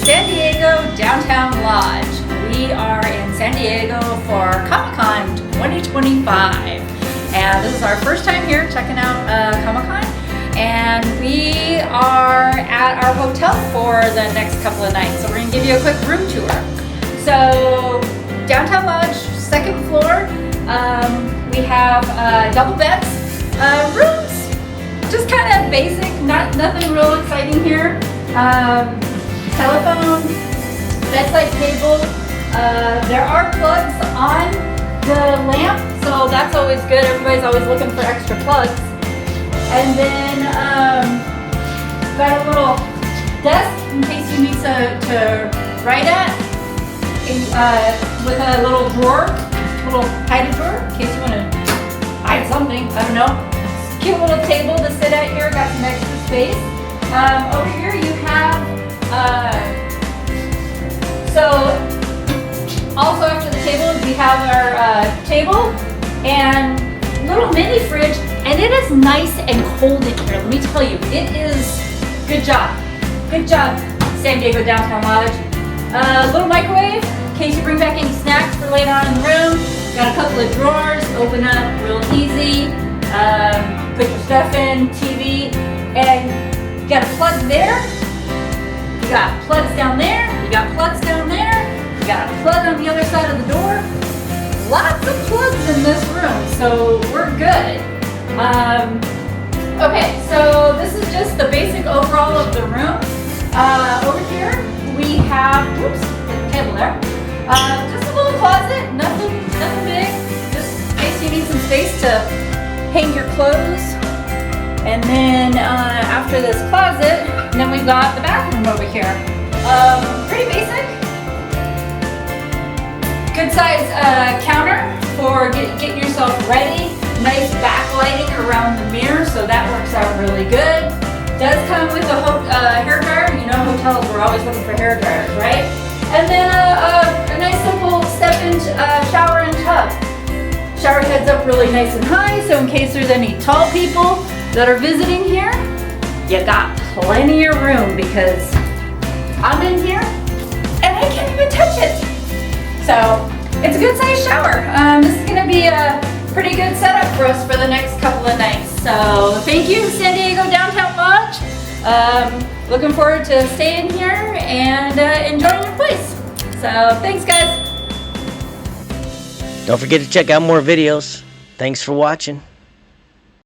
San Diego Downtown Lodge. We are in San Diego for Comic-Con 2025. And this is our first time here checking out Comic-Con. And we are at our hotel for the next couple of nights. So we're gonna give you a quick room tour. So Downtown Lodge, second floor. We have double beds. Rooms, just kind of basic, nothing real exciting here. Telephone, bedside table. There are plugs on the lamp, so that's always good. Everybody's always looking for extra plugs. And then got a little desk in case you need to write at, with a little drawer, little hide drawer in case you want to hide something. I don't know. Cute little table to sit at here. Got some extra space. Over here you have, so also after the table we have our table and little mini fridge, and it is nice and cold in here. Let me tell you, it is good job. Good job, San Diego Downtown Lodge. Little microwave in case you bring back any snacks for later on in the room. Got a couple of drawers, open up real easy. Put your stuff in, TV, and you got a plug there, you got plugs down there, you got plugs down there, you got a plug on the other side of the door. Lots of plugs in this room, so we're good. Okay, so this is just the basic overall of the room. Over here we have, whoops, the table there. Just a little closet, nothing big, just in case you need some space to hang your clothes. And then after this closet, then we've got the bathroom over here. Pretty basic. Good size counter for getting yourself ready. Nice backlighting around the mirror, so that works out really good. Does come with a hair dryer. You know, hotels, we're always looking for hair dryers, right? And then a nice simple step-in shower and tub. Shower heads up really nice and high, so in case there's any tall people that are visiting here, you got plenty of room because I'm in here and I can't even touch it. So it's a good sized shower. This is gonna be a pretty good setup for us for the next couple of nights. So thank you, San Diego Downtown Lodge. Looking forward to staying here and enjoying your place. So thanks, guys. Don't forget to check out more videos. Thanks for watching.